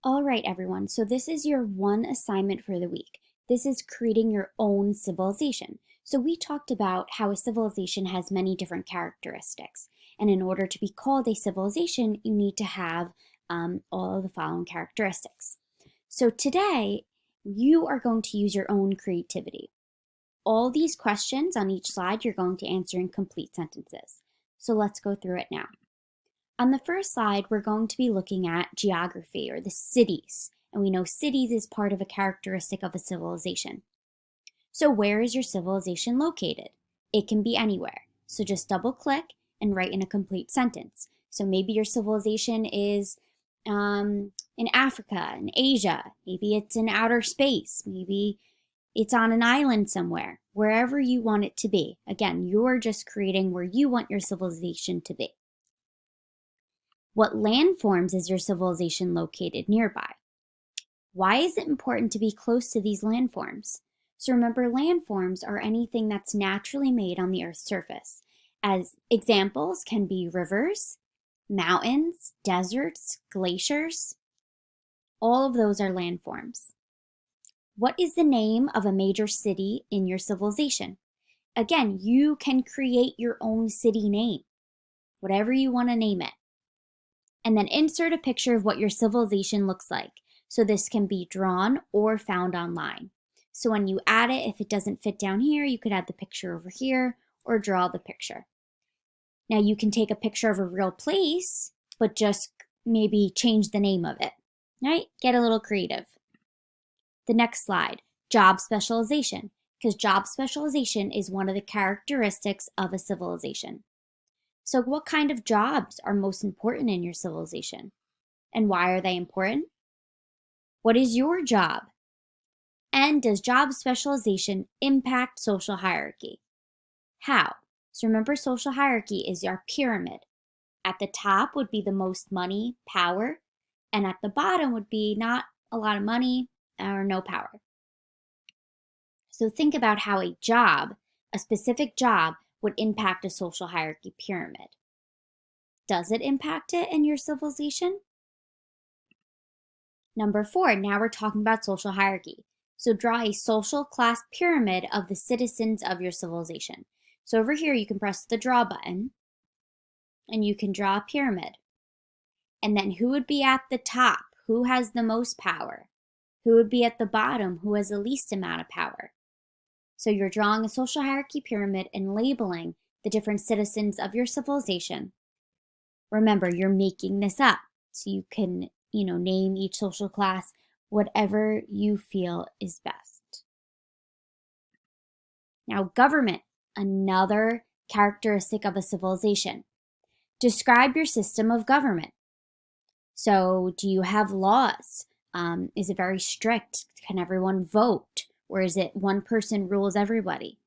All right, everyone. So this is your one assignment for the week. This is creating your own civilization. So we talked about how a civilization has many different characteristics. And in order to be called a civilization, you need to have all of the following characteristics. So today, you are going to use your own creativity. All these questions on each slide, you're going to answer in complete sentences. So let's go through it now. On the first slide, we're going to be looking at geography, or the cities. And we know cities is part of a characteristic of a civilization. So where is your civilization located? It can be anywhere. So just double click and write in a complete sentence. So maybe your civilization is in Africa, in Asia. Maybe it's in outer space. Maybe it's on an island somewhere. Wherever you want it to be. Again, you're just creating where you want your civilization to be. What landforms is your civilization located nearby? Why is it important to be close to these landforms? So remember, landforms are anything that's naturally made on the Earth's surface. As examples can be rivers, mountains, deserts, glaciers. All of those are landforms. What is the name of a major city in your civilization? Again, you can create your own city name, whatever you want to name it. And then insert a picture of what your civilization looks like. So this can be drawn or found online. So when you add it, if it doesn't fit down here, you could add the picture over here or draw the picture. Now you can take a picture of a real place, but just maybe change the name of it, right? Get a little creative. The next slide, job specialization, because job specialization is one of the characteristics of a civilization. So what kind of jobs are most important in your civilization? And why are they important? What is your job? And does job specialization impact social hierarchy? How? So remember, social hierarchy is our pyramid. At the top would be the most money, power, and at the bottom would be not a lot of money or no power. So think about how a job, a specific job, would impact a social hierarchy pyramid. Does it impact it in your civilization? Number 4, now we're talking about social hierarchy. So draw a social class pyramid of the citizens of your civilization. So over here, you can press the draw button and you can draw a pyramid. And then who would be at the top? Who has the most power? Who would be at the bottom? Who has the least amount of power? So you're drawing a social hierarchy pyramid and labeling the different citizens of your civilization. Remember, you're making this up, so you can, name each social class whatever you feel is best. Now, government, another characteristic of a civilization. Describe your system of government. So, do you have laws? Is it very strict? Can everyone vote? Or is it one person rules everybody?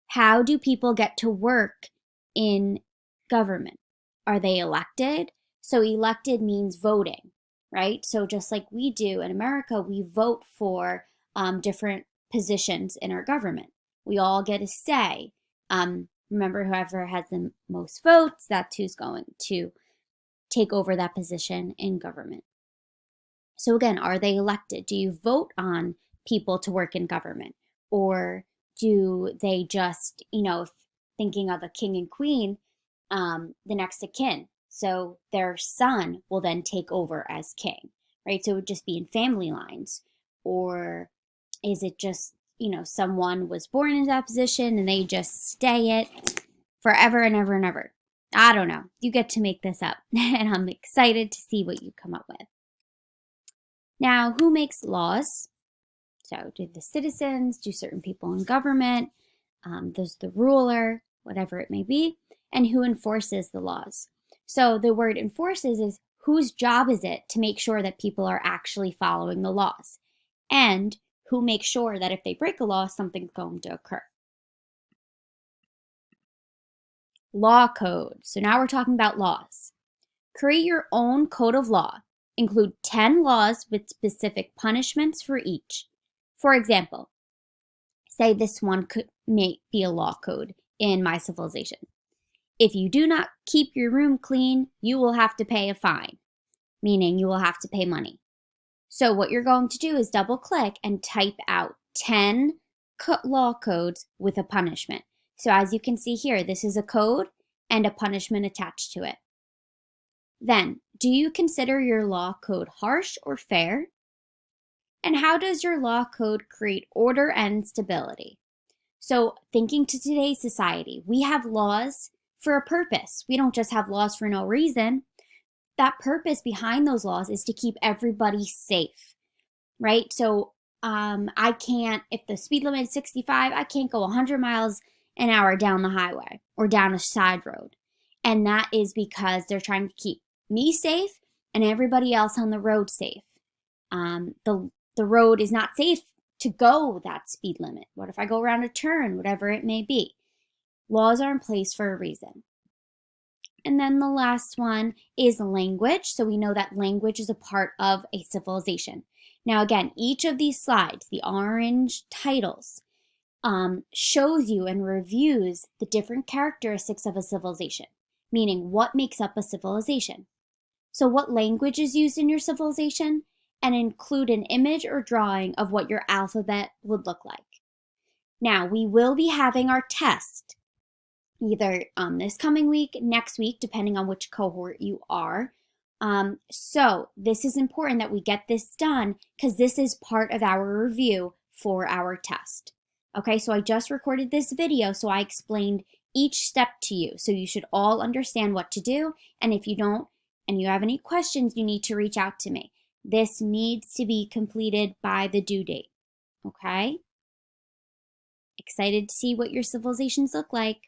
How do people get to work in government? Are they elected? So elected means voting, right? So just like we do in America, we vote for different positions in our government. We all get a say. Remember, whoever has the most votes, that's who's going to take over that position in government. So again, are they elected? Do you vote on people to work in government? Or do they just, thinking of a king and queen, the next of kin. So their son will then take over as king, right? So it would just be in family lines. Or is it just, someone was born into that position and they just stay it forever and ever and ever? I don't know. You get to make this up. And I'm excited to see what you come up with. Now, who makes laws? So do the citizens, do certain people in government, does the ruler, whatever it may be, and who enforces the laws. So the word enforces is whose job is it to make sure that people are actually following the laws, and who makes sure that if they break a law, something's going to occur. Law code. So now we're talking about laws. Create your own code of law. Include 10 laws with specific punishments for each. For example, say this one may be a law code in my civilization. If you do not keep your room clean, you will have to pay a fine. meaning you will have to pay money. So what you're going to do is double click and type out 10 law codes with a punishment. So as you can see here, this is a code and a punishment attached to it. Then, do you consider your law code harsh or fair? And how does your law code create order and stability? So thinking to today's society, we have laws for a purpose. We don't just have laws for no reason. That purpose behind those laws is to keep everybody safe, right? So I can't, if the speed limit is 65, I can't go 100 miles an hour down the highway or down a side road. And that is because they're trying to keep me safe and everybody else on the road safe. The road is not safe to go that speed limit. What if I go around a turn, whatever it may be? Laws are in place for a reason. And then the last one is language. So we know that language is a part of a civilization. Now again, each of these slides, the orange titles, shows you and reviews the different characteristics of a civilization, meaning what makes up a civilization. So what language is used in your civilization, and include an image or drawing of what your alphabet would look like. Now, we will be having our test either this coming week, next week, depending on which cohort you are. So this is important that we get this done because this is part of our review for our test. Okay, so I just recorded this video, so I explained each step to you. So you should all understand what to do. And if you don't, and you have any questions, you need to reach out to me. This needs to be completed by the due date. Okay? Excited to see what your civilizations look like.